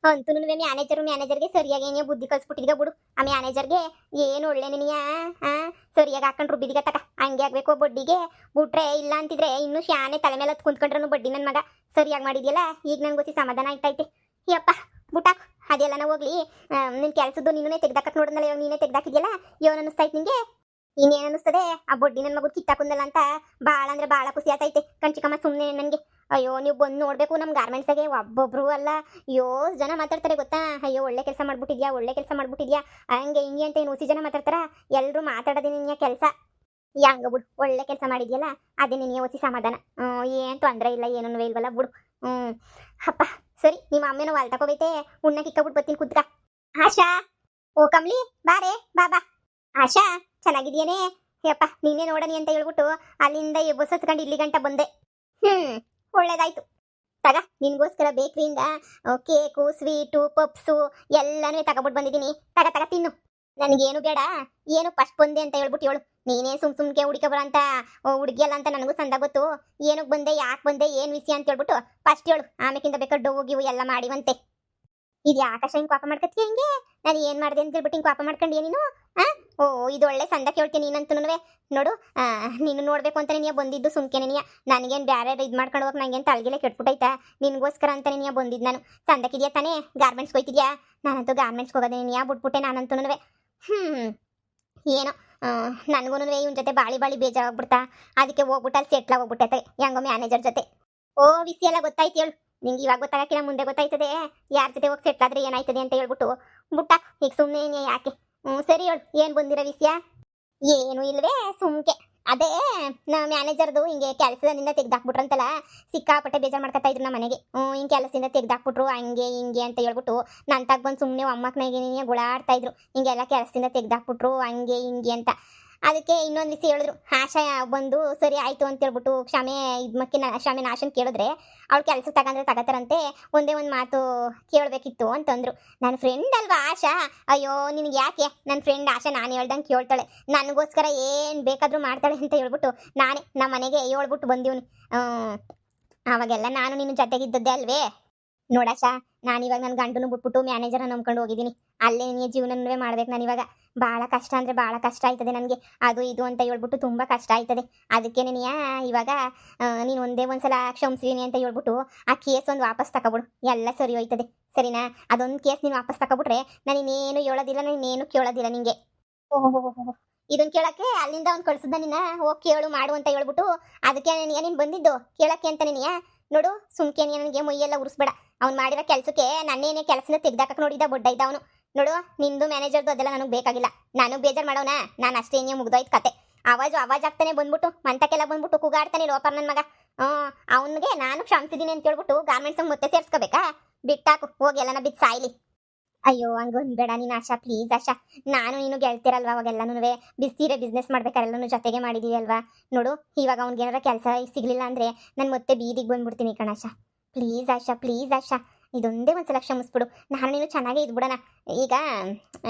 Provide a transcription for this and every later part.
ಅಂತೂ ಮ್ಯಾನೇಜರ್ಗೆ ಸರಿಯಾಗಿ ಏನೇ ಬುದ್ಧಿ ಕಲ್ಸ್ಬಿಟ್ಟಿದ್ಗ ಬಿಡು. ಆ ಮ್ಯಾನೇಜರ್ಗೆ ಏನು ಒಳ್ಳೆ ನಿನಿಯ ಸರಿಯಾಗಿ ಹಾಕೊಂಡು ರುಬ್ಬಿದಿಗ ತಕ ಹಂಗೆ ಆಗ್ಬೇಕು ಬಡ್ಡಿಗೆ ಬಿಟ್ರೆ. ಇಲ್ಲ ಅಂತಿದ್ರೆ ಇನ್ನು ಶಾನೆ ತಲೆ ಮೇಲೆ ಹತ್ತು ಕುಂತ್ಕೊಂಡ್ರು ಬಡ್ಡಿ ನನ್ನ ಮಗ ಸರಿಯಾಗಿ ಮಾಡಿದ್ಯಲ್ಲ. ಈಗ ನನ್ಗೆ ಗೊತ್ತಿ ಸಮಾಧಾನ ಆಯ್ತೈತೆ. ಯಪ್ಪ ಬುಟಾಕ್ ಅದೆಲ್ಲನ ಹೋಗ್ಲಿ. ನಿನ್ ಕೆಲ್ಸದ್ದು ನೀನೇ ತೆಗ್ದಾಕಕ್ ನೋಡಿದ್ನಲ್ಲ, ಇವಾಗ ನೀನೇ ತೆಗ್ದಾಕಿದ್ಯಲ್ಲ, ಏನ್ ಅನಿಸ್ತೈತೆ ನಿಂಗೆ? ಇನ್ನೇನ್ ಅನಿಸ್ತದೆ? ಆ ಬಡ್ಡಿ ನನ್ನ ಮಗು ಕಿತ್ತಾಕುಂದಲ್ಲ ಅಂತ ಭಾಳ ಅಂದ್ರೆ ಭಾಳ ಖುಷಿ ಆತೈತೆ ಕಣ್ಚಿಕಮ್ಮ. ಸುಮ್ಮನೆ ನನಗೆ ಅಯ್ಯೋ ನೀವು ಬಂದು ನೋಡ್ಬೇಕು ನಮ್ಮ ಗಾರ್ಮೆಂಟ್ಸಾಗೆ ಒಬ್ಬೊಬ್ರು ಅಲ್ಲ ಅಯ್ಯೋ ಜನ ಮಾತಾಡ್ತಾರೆ ಗೊತ್ತಾ. ಅಯ್ಯೋ ಒಳ್ಳೆ ಕೆಲಸ ಮಾಡ್ಬಿಟ್ಟಿದ್ಯಾ ಹಂಗೆ ಹಿಂಗೆ ಅಂತ ಏನು ಹುಸಿ ಜನ ಮಾತಾಡ್ತಾರ. ಎಲ್ಲರೂ ಮಾತಾಡೋದೇ ನಿನ್ನ ಕೆಲಸ. ಹಂಗ ಬಿಡು, ಒಳ್ಳೆ ಕೆಲಸ ಮಾಡಿದ್ಯಲ್ಲ ಅದೇ ನಿನಗೆ ಹೊಸಿ ಸಮಾಧಾನ. ಏನು ತೊಂದರೆ ಇಲ್ಲ, ಏನೂ ಇಲ್ವಲ್ಲ ಬಿಡು. ಅಪ್ಪ ಸರಿ, ನಿಮ್ಮ ಅಮ್ಮೇನೋ ವಾಲ್ ತಗೋಬೈತೆ, ಉಣ್ಣಕ್ಕೆ ಇಕ್ಕಬಿಟ್ಟು ಬರ್ತೀನಿ ಕುತ್ಕ. ಆಶಾ, ಓ ಕಮ್ಲಿ ಬಾರೆ ಬಾಬಾ. ಆಶಾ ಚೆನ್ನಾಗಿದ್ಯೇನೆ? ಯಪ್ಪ ನೀನೇ ನೋಡನಿ ಅಂತ ಹೇಳ್ಬಿಟ್ಟು ಅಲ್ಲಿಂದ ಬಸ್ ಹತ್ಕೊಂಡು ಇಲ್ಲಿ ಗಂಟ ಬಂದೆ. ಒಳ್ಳೇದಾಯ್ತು ತಗ, ನಿನ್ಗೋಸ್ಕರ ಬೇಕ್ರಿಯಿಂದ ಕೇಕು ಸ್ವೀಟು ಪಪ್ಸು ಎಲ್ಲನೂ ತಗೊಬಿಟ್ಟು ಬಂದಿದ್ದೀನಿ. ತಗ ತಿನ್ನು. ನನಗೇನು ಬೇಡ, ಏನು ಫಸ್ಟ್ ಬಂದೆ ಅಂತ ಹೇಳ್ಬಿಟ್ಟು ಹೇಳು. ನೀನೇ ಸುಮ್ಕೆ ಹುಡುಕ ಬರಂತ ಹುಡುಗಿಯಲ್ಲ ಅಂತ ನನಗೂ ಸಂದ ಗೊತ್ತು. ಏನಕ್ಕೆ ಬಂದೆ, ಯಾಕೆ ಬಂದೆ, ಏನು ವಿಷಯ ಅಂತ ಹೇಳ್ಬಿಟ್ಟು ಫಸ್ಟ್ ಹೇಳು. ಆಮೇಕಿಂದ ಬೇಕಾದ್ರೆ ಡೋವು ಗಿವು ಎಲ್ಲ ಮಾಡಿವಂತೆ. ಇದು ಆಕಾಶ ಹಿಂಗೆ ಕೋಪ ಮಾಡ್ಕೊತೀಯ ಹಿಂಗೆ? ನಾನು ಏನು ಮಾಡಿದೆ ಅಂತ ಹೇಳ್ಬಿಟ್ಟು ಹಿಂಗೆ ಕೋಪ ಮಾಡ್ಕೊಂಡಿ ನೀನು? ಓ ಇದು ಒಳ್ಳೆ ಸಂದ ಕೇಳ್ತೀನಿ ನೀನಂತೂ ನೋಡು. ನೀನು ನೋಡಬೇಕು ಅಂತ ನೀನು ಬಂದಿದ್ದು ಸುಮ್ಕೆ ನೀನು. ನನಗೇನು ಬೇರೆ ಇದು ಮಾಡ್ಕೊಂಡು ಹೋಗಿ ನಂಗೇನು ತಲೆಗೆಲ್ಲ ಕೆಟ್ಬಿಟ್ಟೈತಾ? ನಿನಗೋಸ್ಕರ ಅಂತ ನೀನು ಬಂದಿದ್ದು. ನಾನು ಸಂದಕ್ಕಿದ್ಯಾ ತಾನೇ? ಗಾರ್ಮೆಂಟ್ಸ್ಗೆ ಹೋಯ್ತಿದ್ಯಾ? ನಾನಂತೂ ಗಾರ್ಮೆಂಟ್ಸ್ಗೆ ಹೋಗೋದೇ ನೀನು ಬಿಟ್ಬಿಟ್ಟೆ ನಾನಂತೂ. ಏನೋ ನನಗೂ ಇವನ ಜೊತೆ ಬಾಳಿ ಬೇಜಾರಾಗ್ಬಿಡ್ತಾ. ಅದಕ್ಕೆ ಹೋಗ್ಬಿಟ್ಟು ಅಲ್ಲಿ ಸೆಟ್ಲ ಹೋಗ್ಬಿಟ್ಟೈತೆ ಹೆಂಗೋ ಮ್ಯಾನೇಜರ್ ಜೊತೆ. ಓ ವಿಷಯ ಎಲ್ಲ ಗೊತ್ತಾಯ್ತು ಹೇಳು. ನಿಂಗೆ ಇವಾಗ ಗೊತ್ತಾಗಕ್ಕಿಲ್ಲ, ಮುಂದೆ ಗೊತ್ತಾಯ್ತದೆ ಯಾರ ಜೊತೆ ಹೋಗಿ ಸೆಟ್ಲಾದ್ರೆ ಏನಾಯ್ತದೆ ಅಂತ ಹೇಳ್ಬಿಟ್ಟು ಬುಟ್ಟ. ಈಗ ಸುಮ್ಮನೆ ಯಾಕೆ? ಸರಿ ಹೇಳು, ಏನು ಬಂದಿರೋ ವಿಷಯ? ಏನು ಇಲ್ವೇ ಸುಮ್ಕೆ ಅದೇ ನಾ ಮ್ಯಾನೇಜರ್ದು ಹಿಂಗೆ ಕೆಲಸದಿಂದ ತೆಗ್ದಾಕ್ಬಿಟ್ರಂತಲ್ಲ, ಸಿಕ್ಕಾಪಟ್ಟೆ ಬೇಜಾರು ಮಾಡ್ಕೊತಾ ಇದ್ರು ನಮ್ಮ ಮನೆಗೆ. ಹಿಂಗೆ ಕೆಲಸದಿಂದ ತೆಗ್ದಾಕ್ಬಿಟ್ರು ಹಂಗೆ ಹಿಂಗೆ ಅಂತ ಹೇಳ್ಬಿಟ್ಟು ನನ್ನ ತಗ ಬಂದು ಸುಮ್ಮನೆ ಅಮ್ಮಕ್ಕನಾಗೆ ಗುಳಾಡ್ತಾ ಇದ್ರು. ಹಿಂಗೆಲ್ಲ ಕೆಲಸದಿಂದ ತೆಗ್ದಾಕ್ಬಿಟ್ರು ಹಂಗೆ ಹಿಂಗೆ ಅಂತ. ಅದಕ್ಕೆ ಇನ್ನೊಂದು ವಿಷಯ ಹೇಳಿದ್ರು. ಆಶಾ ಬಂದು ಸರಿ ಆಯಿತು ಅಂತ ಹೇಳ್ಬಿಟ್ಟು ಕ್ಷಮೆ ಕ್ಷಮೆ ನಾಶನ್ ಕೇಳಿದ್ರೆ ಅವ್ಳು ಕೆಲಸ ತಗೋತಾರಂತೆ. ಒಂದೇ ಒಂದು ಮಾತು ಕೇಳಬೇಕಿತ್ತು ಅಂತಂದ್ರು. ನನ್ನ ಫ್ರೆಂಡ್ ಅಲ್ವಾ ಆಶಾ? ಅಯ್ಯೋ ನಿನಗೆ ಯಾಕೆ? ನನ್ನ ಫ್ರೆಂಡ್ ಆಶಾ ನಾನು ಹೇಳ್ದಂಗೆ ಕೇಳ್ತಾಳೆ, ನನಗೋಸ್ಕರ ಏನು ಬೇಕಾದರೂ ಮಾಡ್ತಾಳೆ ಅಂತ ಹೇಳ್ಬಿಟ್ಟು ನಾನೇ ನಮ್ಮ ಮನೆಗೆ ಹೇಳ್ಬಿಟ್ಟು ಬಂದೀವ್ನಿ. ಆವಾಗೆಲ್ಲ ನಾನು ನಿನ್ನ ಜೊತೆಗಿದ್ದದ್ದೇ ಅಲ್ವೇ? ನೋಡಾಶಾ, ನಾನಿವಾಗ ನನ್ನ ಗಂಡನು ಬಿಟ್ಬಿಟ್ಟು ಮ್ಯಾನೇಜರ್ನ ನಂಬ್ಕೊಂಡು ಹೋಗಿದ್ದೀನಿ. ಅಲ್ಲೇ ನಿನ್ನ ಜೀವನವೇ ಮಾಡ್ಬೇಕು ನಾನು ಇವಾಗ. ಭಾಳ ಕಷ್ಟ ಅಂದರೆ ಭಾಳ ಕಷ್ಟ ಆಯ್ತದೆ ನನಗೆ. ಅದು ಇದು ಅಂತ ಹೇಳ್ಬಿಟ್ಟು ತುಂಬ ಕಷ್ಟ ಆಯ್ತದೆ. ಅದಕ್ಕೆ ನೀನು ಇವಾಗ ನೀನು ಒಂದೇ ಒಂದ್ಸಲ ಕ್ಷಮಿಸಿದೀನಿ ಅಂತ ಹೇಳ್ಬಿಟ್ಟು ಆ ಕೇಸ್ ಒಂದು ವಾಪಸ್ ತಗೊಬಿಡು, ಎಲ್ಲ ಸರಿ ಹೋಯ್ತದೆ. ಸರಿನಾ? ಅದೊಂದು ಕೇಸ್ ನೀನು ವಾಪಸ್ ತಗೊಬಿಟ್ರೆ ನಾನು ಇನ್ನೇನು ಹೇಳೋದಿಲ್ಲ, ನಾನೇನು ಕೇಳೋದಿಲ್ಲ ನಿನಗೆ. ಓಹೋ ಇದನ್ನು ಕೇಳೋಕ್ಕೆ ಅಲ್ಲಿಂದ ಅವ್ನು ಕಳ್ಸಿದ್ದ ನಿನ್ನ ಹೋಗಿ ಕೇಳು ಮಾಡು ಅಂತ ಹೇಳ್ಬಿಟ್ಟು. ಅದಕ್ಕೆ ನೀನು ಬಂದಿದ್ದು ಕೇಳೋಕ್ಕೆ ಅಂತ ನೀನು. ನೋಡು ಸುಮ್ಕೆ ನನಗೆ ಮೊಯ್ಯೆಲ್ಲ ಉರಿಸ್ಬೇಡ. ಅವ್ನು ಮಾಡಿರೋ ಕೆಲಸಕ್ಕೆ ನನ್ನೇನೇ ಕೆಲಸನ ತೆಗ್ದಾಕಕ್ಕೆ ನೋಡಿದ್ದ ಬೊಡ್ಡ ಇದ್ದ ಅವನು. ನೋಡು ನಿಂದು ಮ್ಯಾನೇಜರ್ದು ಅದೆಲ್ಲ ನನಗೆ ಬೇಕಾಗಿಲ್ಲ. ನಾನು ಬೇಜಾರು ಮಾಡೋಣ, ನಾನು ಅಷ್ಟೇ ಮುಗ್ದೋಯ್ತು ಕತೆ. ಆವಾಜ್ ಆಗ್ತಾನೆ ಬಂದ್ಬಿಟ್ಟು ಮಂತಕ್ಕೆಲ್ಲ ಬಂದ್ಬಿಟ್ಟು ಕೂಗಾಡ್ತಾನೆ ಲೋಪರ್ ನನ್ನ ಮಗ. ಅವನಿಗೆ ನಾನು ಕ್ಷಮಿಸಿದ್ದೀನಿ ಅಂತ ಹೇಳ್ಬಿಟ್ಟು ಗಾರ್ಮೆಂಟ್ಸ್ ಮತ್ತೆ ಸೇರಿಸ್ಕೋಬೇಕಾ? ಬಿಟ್ಟಾಕು, ಹೋಗಿ ಎಲ್ಲನ ಬಿದ್ದು ಸಾಯ್ಲಿ. ಅಯ್ಯೋ ಹಂಗೊಂದು ನೀನು ಆಶಾ, ಪ್ಲೀಸ್ ಆಶಾ. ನಾನು ನೀನು ಗೆಳ್ತಿರಲ್ವ ಅವಾಗೆಲ್ಲನೂ ಬಿಸ್ತೀರೆ ಬಿಸ್ನೆಸ್ ಮಾಡ್ಬೇಕಾರೆಲ್ಲನೂ ಜೊತೆಗೆ ಮಾಡಿದ್ದೀವಿ ಅಲ್ವಾ? ನೋಡು ಇವಾಗ ಅವ್ನಿಗೇನಾರ ಕೆಲಸ ಸಿಗಲಿಲ್ಲ ಅಂದರೆ ನಾನು ಮತ್ತೆ ಬೀದಿಗೆ ಬಂದ್ಬಿಡ್ತೀನಿ ಕಣಾಶಾ. ಪ್ಲೀಸ್ ಆಶಾ ಇದೊಂದೇ ಒಂದ್ಸಲ ಕ್ಷಮಿಸ್ಬಿಡು. ನಾನು ನೀನು ಚೆನ್ನಾಗೇ ಇದ್ಬಿಡೋಣ. ಈಗ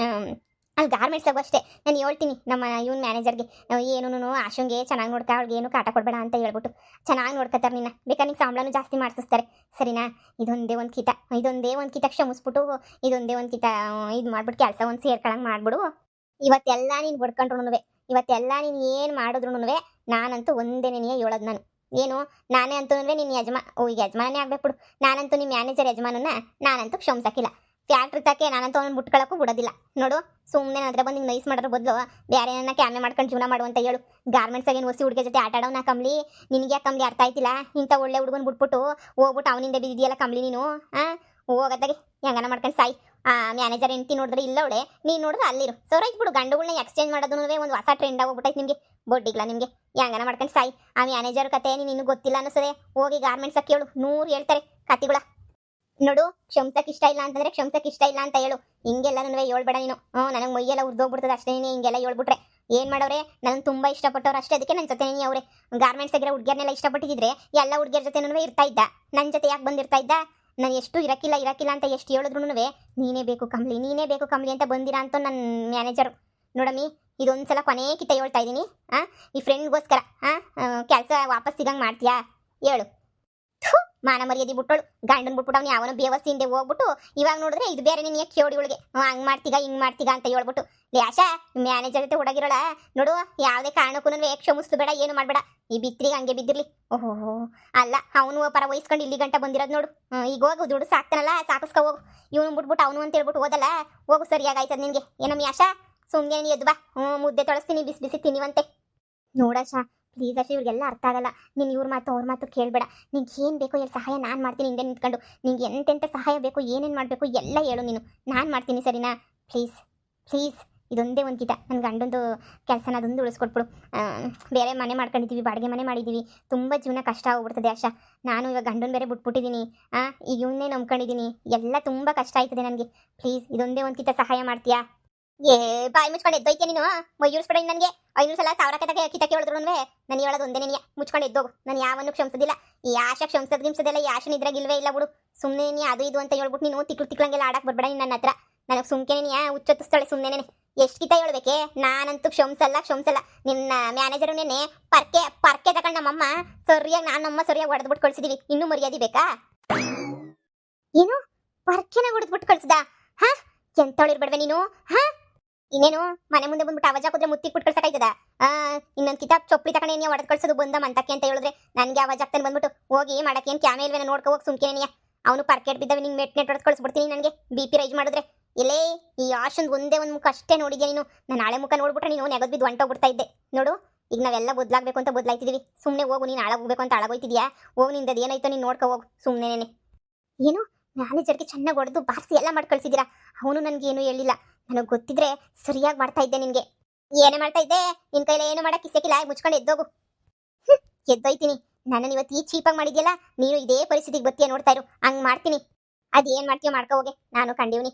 ಅಲ್ಲಿ ಗಾರ್ಮೆಂಟ್ಸಾಗೂ ಅಷ್ಟೇ ನಾನು ಹೇಳ್ತೀನಿ ನಮ್ಮ ಇವನ್ ಮ್ಯಾನೇಜರ್ಗೆ, ಏನೂ ಆಶಂಗೆ ಚೆನ್ನಾಗಿ ನೋಡ್ತಾ, ಅವಳಿಗೆ ಏನು ಕಾಟ ಕೊಡಬೇಡ ಅಂತ ಹೇಳ್ಬಿಟ್ಟು ಚೆನ್ನಾಗಿ ನೋಡ್ಕೊತಾರೆ ನಿನ್ನ. ಬೇಕಾದ್ರೆ ನಿಂಗೆ ಸಂಬಳನೂ ಜಾಸ್ತಿ ಮಾಡಿಸ್ತಾರೆ. ಸರಿನಾ? ಇದೊಂದೇ ಒಂದು ಕಿತ ಕ್ಷಮಿಸ್ಬಿಟ್ಟು ಇದೊಂದೇ ಒಂದು ಕಿತ ಇದು ಮಾಡ್ಬಿಟ್ಟು ಕೆಲಸ ಒಂದು ಸೇರ್ಕೊಳಂಗೆ ಮಾಡ್ಬಿಡು. ಇವತ್ತೆಲ್ಲ ನೀನು ಬಡ್ಕೊಂಡ್ರು, ಇವತ್ತೆಲ್ಲ ನೀನು ಏನು ಮಾಡಿದ್ರು ನಾನಂತೂ ಒಂದೇ ನೆನೆಯ ಹೇಳೋದು. ನಾನು ಏನು ನಾನೇ ಅಂತೂ ನಿನ್ನ ಈಗ ಯಜಮಾನೇ ಆಗ್ಬೇಕು ಬಿಡು. ನಾನಂತೂ ನಿಮ್ಮ ಮ್ಯಾನೇಜರ್ ಯಜಮಾನನ್ನ ನಾನಂತೂ ಕ್ಷಮಿಸಕ್ಕಿಲ್ಲ. ಫ್ಯಾಕ್ಟ್ರಿ ತಕ್ಕೆ ನಾನಂತೂ ಅವ್ನು ಬಿಟ್ಕೊಳ್ಳೋಕ್ಕೂ ಬಿಡೋದಿಲ್ಲ. ನೋಡು ಸುಮ್ಮನೆ ನನ್ನ ಹತ್ರ ಬಂದು ಹಿಂಗೆ ನೈಸ್ ಮಾಡೋದ್ರ ಬದಲು ಬೇರೆ ನನ್ನ ಕ್ಯಾಮೆ ಮಾಡ್ಕೊಂಡು ಜೀವನ ಮಾಡುವಂತ ಹೇಳು. ಗಾರ್ಮೆಂಟ್ಸಾಗೇನು ಹೊಸಿ ಹುಡುಗ ಜೊತೆ ಆಟ ಆಡೋಣ ಕಮ್ಲಿ? ನಿನಗೆ ಯಾಕೆ ಕಮ್ಲಿ ಅರ್ಥ ಆಯ್ತಿಲ್ಲ? ಇಂಥ ಒಳ್ಳೆ ಹುಡುಗನ ಬಿಟ್ಬಿಟ್ಟು ಹೋಗ್ಬಿಟ್ಟು ಅವನಿಂದ ಬಿದ್ದಿದೆಯಲ್ಲ ಕಮ್ಲಿ ನೀನು. ಹೋಗತ್ತಾಗೆ ಹೆಂಗನ ಮಾಡ್ಕೊಂಡು ಸಾಯಿ. ಮ್ಯಾನೇಜರ್ ಹೆಂಡ್ತಿ ನೋಡಿದ್ರೆ ಇಲ್ಲ ಅವಳೆ, ನೀನು ನೋಡಿದ್ರೆ ಅಲ್ಲಿರು. ಸೌರಾಯ್ತು ಬಿಡು, ಗಂಡುಗಳನ್ನ ಎಕ್ಸ್ಚೇಂಜ್ ಮಾಡೋದು ಒಂದು ಹೊಸ ಟ್ರೆಂಡ್ ಆಗೋಗ್ಬಿಟ್ಟೈತೆ ನಿಮಗೆ. ಬೊಡ್ಡಿಗ್ಲ ನಿಮಗೆ ಹೆಂಗನ ಮಾಡ್ಕೊಂಡು ಸಾಯಿ. ಆ ಮ್ಯಾನೇಜರ್ ಕತೆ ನೀನು ಗೊತ್ತಿಲ್ಲ ಅನ್ನಿಸದೆ ಹೋಗಿ ಗಾರ್ಮೆಂಟ್ಸಾಗ ಕೇಳು, 100 ಹೇಳ್ತಾರೆ ಕತಿಗಳ. ನೋಡು ಕ್ಷಮಿಸಕ್ಕೆ ಇಷ್ಟ ಇಲ್ಲ ಅಂತಂದ್ರೆ ಕ್ಷಮಿಸಕ್ಕೆ ಇಷ್ಟ ಇಲ್ಲ ಅಂತ ಹೇಳು. ಹಿಂಗೆಲ್ಲ ಹೇಳ್ಬೇಡ ನೀನು. ನನಗೆ ಮೊಯ್ಯೆಲ್ಲ ಉರ್ದೋಗ್ಬಿಡ್ತದೆ ಅಷ್ಟೇ. ಹಿಂಗೆಲ್ಲ ಹೇಳ್ಬಿಟ್ರೆ ಏನು ಮಾಡೋರೆ? ನನಗೆ ತುಂಬ ಇಷ್ಟಪಟ್ಟವ್ರು ಅಷ್ಟೇ. ಅದಕ್ಕೆ ನನ್ನ ಜೊತೆ ಅವರೇ ಗಾರ್ಮೆಂಟ್ಸ್ ಆಗಿರೋ ಹುಡುಗಿಯರ್ನೆಲ್ಲ ಇಷ್ಟಪಟ್ಟಿದ್ರೆ ಎಲ್ಲ ಹುಡುಗಿಯರ ಜೊತೆ ಇರ್ತಾ ಇದ್ದ. ನನ್ನ ಜೊತೆ ಯಾಕೆ ಬಂದಿರ್ತಾ ಇದ್ದ? ನಾನು ಎಷ್ಟು ಇರಕ್ಕಿಲ್ಲ ಅಂತ ಎಷ್ಟು ಹೇಳಿದ್ರು ನೀನೇ ಬೇಕು ಕಮ್ಲಿ ಅಂತ ಬಂದಿರಾ ಅಂತ ನನ್ನ ಮ್ಯಾನೇಜರು. ನೋಡಮ್ಮಿ ಇದೊಂದ್ಸಲ ಕೊನೆ ಕಿತ್ತ ಹೇಳ್ತಾ ಇದ್ದೀನಿ. ಈ ಫ್ರೆಂಡ್ಗೋಸ್ಕರ ಕೆಲಸ ವಾಪಸ್ ಸಿಗಂಗೆ ಮಾಡ್ತೀಯಾ ಹೇಳು? ಮಾನ ಮರ್ಯಾದೆ ಬಿಟ್ಟಳು ಗಂಡನ್ ಬಿಟ್ಬಿಟ್ಟು ಅವ್ನು ಯಾವನೋ ಬೇವಸ್ಸಿ ಹಿಂದೆ ಹೋಗ್ಬಿಟ್ಟು ಇವಾಗ ನೋಡಿದ್ರೆ ಇದು ಬೇರೆ ನೀನು ಕೇಳಿ ಒಳಗೆ ಹಂಗ್ ಮಾಡ್ತೀಗ ಹಿಂಗ್ ಮಾಡ್ತೀಗ ಅಂತ ಹೇಳ್ಬಿಟ್ಟು ಲೇ ಆಶಾ ಮ್ಯಾನೇಜರ್ ಜೊತೆ ಹುಡುಗಿರೋಳ ನೋಡು ಯಾವುದೇ ಕಾರಣಕ್ಕೂ ಕ್ಷಮಿಸ್ತು ಬೇಡ ಏನು ಮಾಡ್ಬೇಡ ಈ ಬಿತ್ರಿಗೆ ಹಂಗೆ ಬಿದ್ದಿರ್ಲಿ ಓಹೋ ಅಲ್ಲ ಅವನು ಪರ ವಹಿಸ್ಕೊಂಡು ಇಲ್ಲಿ ಗಂಟ ಬಂದಿರೋದು ನೋಡು ಈಗ ಹೋಗು ದುಡ್ಡು ಸಾಕ್ತಾನಲ್ಲ ಸಾಕಿಸ್ಕೊ ಹೋಗು ಇವನು ಬಿಟ್ಬಿಟ್ಟು ಅವನು ಅಂತ ಹೇಳ್ಬಿಟ್ಟು ಹೋದಲ್ಲ ಹೋಗು ಸರಿಯಾಗಾಯ್ತದ ನಿನ್ಗೆ ಏನಮ್ಮಿ ಆಶಾ ಸುಮ್ಮನೆ ನೀ ಎದ್ದು ಬಾ ಮುದ್ದೆ ತೊಳಸ್ತೀನಿ ಬಿಸಿ ಬಿಸಿ ತಿನ್ನಿವಂತೆ ನೋಡಾಶಾ ಪ್ಲೀಸ್ ಅಷ್ಟೇ ಇವ್ರಿಗೆಲ್ಲ ಅರ್ಥ ಆಗಲ್ಲ ನೀನು ಇವ್ರ ಮಾತು ಅವ್ರ ಮಾತು ಕೇಳಬೇಡ ನಿಂಗೆ ಏನು ಬೇಕೋ ಎಲ್ಲ ಸಹಾಯ ನಾನು ಮಾಡ್ತೀನಿ ಹಿಂದೆ ನಿಂತ್ಕೊಂಡು ನಿಂಗೆ ಎಂತೆಂಥ ಸಹಾಯ ಬೇಕು ಏನೇನು ಮಾಡಬೇಕು ಎಲ್ಲ ಹೇಳು ನೀನು ನಾನು ಮಾಡ್ತೀನಿ ಸರಿನಾ ಪ್ಲೀಸ್ ಪ್ಲೀಸ್ ಇದೊಂದೇ ಒಂದು ಕಿತ ನನ್ನ ಗಂಡಂದು ಕೆಲಸನ ಅದೊಂದು ಉಳಿಸ್ಕೊಟ್ಬಿಡು ಬೇರೆ ಮನೆ ಮಾಡ್ಕೊಂಡಿದ್ದೀವಿ ಬಾಡಿಗೆ ಮನೆ ಮಾಡಿದ್ದೀವಿ ತುಂಬ ಜೀವನ ಕಷ್ಟ ಆಗ್ಬಿಡ್ತದೆ ಆಶಾ ನಾನು ಇವಾಗ ಗಂಡನ ಬೇರೆ ಬಿಟ್ಬಿಟ್ಟಿದ್ದೀನಿ ಈಗ ಇವನ್ನೇ ನಂಬ್ಕೊಂಡಿದ್ದೀನಿ ಎಲ್ಲ ತುಂಬ ಕಷ್ಟ ಆಯ್ತದೆ ನನಗೆ ಪ್ಲೀಸ್ ಇದೊಂದೇ ಒಂದು ಕಿತ ಸಹಾಯ ಮಾಡ್ತೀಯಾ ಬಾಯಿ ಮುಚ್ಕೊಂಡು ಎದ್ದೋಯ್ತೀಯ ನೀನು ಮೈಯೂರಿಸ್ಬೇಡ ನನಗೆ 500 ಸಲ 1000 ಕಿತ ಕೇಳಿದ್ರು ನಾನು ಹೇಳೋದು ಒಂದೇ ನೀನು ಮುಚ್ಕೊಂಡು ಎದ್ದೋಗು ನಾನು ಯಾವನ್ನೂ ಕ್ಷಮಿಸೋದಿಲ್ಲ ಈ ಆಶಾ ಕ್ಷಮಿಸೋದಿಲ್ಲ ಈ ಆಶೆ ನಿದ್ರಾಗಿಲ್ವೇ ಇಲ್ಲ ಬಿಡು ಸುಮ್ಮನೆ ನೀ ಅದು ಇದು ಅಂತ ಹೇಳ್ಬಿಟ್ಟು ನೀನು ತಿಕ್ಲಂಗೆಲ್ಲ ಆಡಕ್ಕೆ ಬರ್ಬೇಡ ನನ್ನ ಹತ್ರ ನನಗೆ ಸುಮ್ಕೆ ನೀ ಹುಚ್ಚೊತ್ತಿಸ್ತಾಳೆ ಸುಮ್ಮನೆ ಎಷ್ಟು ಕಿತ ಹೇಳ್ಬೇಕೆ ನಾನಂತೂ ಕ್ಷಮಿಸಲ್ಲ ನಿನ್ನ ಮ್ಯಾನೇಜರ್ನೇ ಪರ್ಕೆ ತಗೊಂಡು ನಮ್ಮಮ್ಮ ಸರಿಯಾಗಿ ನಮ್ಮಮ್ಮ ಸರಿಯಾಗಿ ಹೊಡೆದ್ಬಿಟ್ಟು ಕಳ್ಸಿದೀವಿ ಇನ್ನೂ ಮರ್ಯಾದೆ ಬೇಕಾ ಏನು ಪರ್ಕೆನ ಹೊಡೆದ್ಬಿಟ್ಟು ಕಳ್ಸ್ದ ಹಾ ಎಂತವಳಿರ್ಬೇಡ್ವೆ ನೀನು ಹಾ ಇನ್ನೇನು ಮನೆ ಮುಂದೆ ಬಂದ್ಬಿಟ್ಟು ಅವಜ ಕೂದ್ರೆ ಮುತ್ತಿ ಕೊಟ್ಟು ಕಳ್ಸಕ್ಕಾಯ್ತದ ಇನ್ನೊಂದು ಕಿತಾಬ್ ಚೊಪ್ಪಲಿ ತಗೊಂಡು ನೀನು ಹೊಡೆದು ಕಳ್ಸೋದು ಬಂದ ಮಂತಕ್ಕೆ ಅಂತ ಹೇಳಿದ್ರೆ ನನಗೆ ಅವಜ ಆಗ್ತಾನೆ ಬಂದ್ಬಿಟ್ಟು ಹೋಗಿ ಮಾಡಕ್ಕೆ ಏನು ಕ್ಯಾಮೆ ಇಲ್ವೇನ ನೋಡ್ಕೊ ಹೋಗಿ ಸುಮ್ಕೆ ಅವನು ಪರ್ಕೆಟ್ ಬಿದ್ದವೆ ನಿಂಗೆ ನೆಟ್ ಹೊಡೆದು ಕಳ್ಸ್ಬಿಡ್ತೀನಿ ನನಗೆ BP ರೈಸ್ ಮಾಡಿದ್ರೆ ಇಲ್ಲೇ ಈ ಆಶಂದು ಒಂದೇ ಒಂದು ಮುಖ ಅಷ್ಟೇ ನೋಡಿದ್ಯಾ ನೀನು ನಾನು ನಾಳೆ ಮುಖ ನೋಡ್ಬಿಟ್ರೆ ನೀನು ನೆಗದ್ ಬಿದ್ದು ಹೊಂಟೋಗ್ಬಿಡ್ತಾ ಇದ್ದೆ ನೋಡು ಈಗ ನಾವೆಲ್ಲ ಬದಲಾಗಬೇಕು ಅಂತ ಬದಲಾಯ್ತಿದೀವಿ ಸುಮ್ಮನೆ ಹೋಗು ನೀನು ಹಾಳಾಗೋಗ್ಬೇಕು ಅಂತ ಹಾಳಾಗೋಯ್ತಿದ್ಯಾ ಹೋಗಿ ನಿಂದದು ಏನಾಯ್ತು ನೀನು ನೋಡ್ಕೊ ಹೋಗು ಸುಮ್ಮನೆ ಏನು ಮ್ಯಾನೇಜರ್ಗೆ ಚೆನ್ನಾಗಿ ಹೊಡೆದು ಬಾರಿಸಿ ಎಲ್ಲ ಮಾಡಿ ಕಳ್ಸಿದ್ದೀರಾ ಅವನು ನನಗೇನು ಹೇಳಿಲ್ಲ ನನಗೆ ಗೊತ್ತಿದ್ರೆ ಸರಿಯಾಗಿ ಮಾಡ್ತಾ ಇದ್ದೆ ನಿನಗೆ ಏನೇ ಮಾಡ್ತಾ ಇದ್ದೆ ನಿನ್ನ ಕೈಲಿ ಏನು ಮಾಡಕ್ಕೆ ಕಿಸೆಕಿಲ್ಲ ಮುಚ್ಕೊಂಡು ಎದ್ದೋಗು ಎದ್ದೋಯ್ತೀನಿ ನನ್ನನ್ನು ಇವತ್ತು ಈ ಚೀಪಾಗಿ ಮಾಡಿದ್ಯಲ್ಲ ನೀನು ಇದೇ ಪರಿಸ್ಥಿತಿಗೆ ಬತ್ತೀಯ ನೋಡ್ತಾ ಇರು ಹಂಗೆ ಮಾಡ್ತೀನಿ ಅದೇನು ಮಾಡ್ತೀಯೋ ಮಾಡ್ಕೊ ಹೋಗೆ ನಾನು ಕಂಡೀವ್ನಿ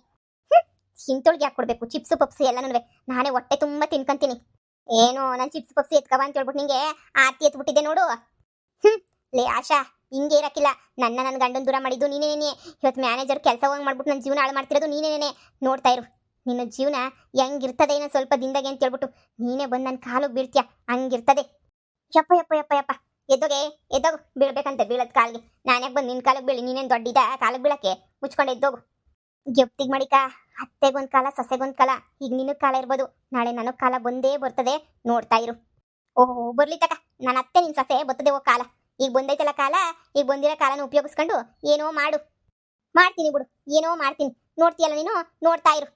ಹಿಂತೊಳಗೆ ಯಾಕೆ ಕೊಡಬೇಕು ಚಿಪ್ಸು ಪಪ್ಸು ಎಲ್ಲನೂ ನಾನೇ ಹೊಟ್ಟೆ ತುಂಬ ತಿನ್ಕೊಂತೀನಿ ಏನು ನಾನು ಚಿಪ್ಸ್ ಪಪ್ಸು ಎತ್ಕವ ಅಂತ ಹೇಳ್ಬಿಟ್ಟು ನಿಂಗೆ ಆರ್ತಿ ಎತ್ಬಿಟ್ಟಿದ್ದೆ ನೋಡು ಲೇ ಆಶಾ ಹಿಂಗೆ ಇರಕ್ಕಿಲ್ಲ ನನ್ನ ಗಂಡನ ದೂರ ಮಾಡಿದ್ದು ನೀನೇನೇ ಇವತ್ತು ಮ್ಯಾನೇಜರ್ ಕೆಲಸ ಹೋಗಿ ಮಾಡ್ಬಿಟ್ಟು ನನ್ನ ಜೀವನ ಹಾಳು ಮಾಡ್ತಿರೋದು ನೀನೇನೇ ನೋಡ್ತಾ ಇರು ನಿನ್ನ ಜೀವನ ಹೆಂಗಿರ್ತದೆ ಏನೋ ಸ್ವಲ್ಪ ದಿನದಾಗೆ ಅಂತ ಹೇಳ್ಬಿಟ್ಟು ನೀನೇ ಬಂದು ನನ್ನ ಕಾಲಿಗೆ ಬೀಳ್ತೀಯ ಹಂಗಿರ್ತದೆ ಯಪ್ಪ ಎದ್ದೋಗು ಬೀಳ್ಬೇಕಂತೆ ಬೀಳದ್ ಕಾಲಿಗೆ ನಾನ್ಯಾಕೆ ಬಂದು ನಿನ್ನ ಕಾಲಿಗೆ ಬೀಳಿ ನೀನೇನು ದೊಡ್ಡಿದ ಕಾಲಿಗೆ ಬೀಳಕ್ಕೆ ಮುಚ್ಕೊಂಡು ಎದ್ದೋಗು ಗೆಪ್ತಿಗೆ ಮಾಡಿಕ ಅತ್ತೆಗೊಂದು ಕಾಲ ಸೊಸೆಗೊಂದು ಕಾಲ ಈಗ ನಿನಗೆ ಕಾಲ ಇರ್ಬೋದು ನಾಳೆ ನನಗೆ ಕಾಲ ಬಂದೇ ಬರ್ತದೆ ನೋಡ್ತಾ ಇರು ಓಹೋ ಬರ್ಲಿ ತಕ ನನ್ನ ಅತ್ತೆ ನಿನ್ನ ಸೊಸೆ ಬರ್ತದೆ ಹೋಗಿ ಕಾಲ ಈಗ ಬಂದೈತಲ್ಲ ಕಾಲ ಈಗ ಬಂದಿರೋ ಕಾಲನ ಉಪಯೋಗಿಸ್ಕೊಂಡು ಏನೋ ಮಾಡ್ತೀನಿ ಬಿಡು ಏನೋ ಮಾಡ್ತೀನಿ ನೋಡ್ತೀಯಲ್ಲ ನೀನು ನೋಡ್ತಾ ಇರು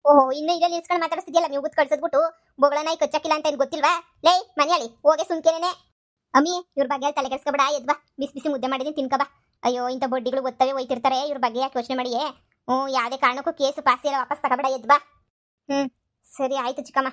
ಓಹೋ ಇನ್ನು ಈಗ ನಿಲ್ಸ್ಕೊಂಡು ಮಾತಾಡಿಸ್ತಿದ್ಯಲ್ಲ ನೀವು ಗುದ್ದು ಕಳ್ಸದ್ಬಿಟ್ಟು ಬೊಗಳನಾಯಿ ಕಚ್ಚಕ್ಕಿಲ್ಲ ಅಂತ ಏನು ಗೊತ್ತಿಲ್ವಾ ಲೇ ಮನೆಯಾಳಿ ಹೋಗೆ ಸುಮ್ಕೆನೆ ಅಮ್ಮಿ ಇವ್ರ ಬಗ್ಗೆ ತಲೆ ಕೆಡ್ಸ್ಕೊಬೇಡ ಎದ್ವಾ ಬಿಸಿ ಬಿಸಿ ಮುದ್ದೆ ಮಾಡಿದೀನಿ ತಿನ್ಕಬಾ ಅಯ್ಯೋ ಇಂಥ ಬಡ್ಡಿಗಳು ಗೊತ್ತವೇ ಹೋಯ್ತಿರ್ತಾರೆ ಇವ್ರ ಬಗ್ಗೆ ಯಾಕೆ ಯೋಚನೆ ಮಾಡಿಯೇ ಯಾವುದೇ ಕಾರಣಕ್ಕೂ ಕೇಸು ಪಾಸಿ ಎಲ್ಲ ವಾಪಸ್ ತಗೋಬೇಡ ಎದ್ವಾ ಸರಿ ಆಯ್ತು ಚಿಕ್ಕಮ್ಮ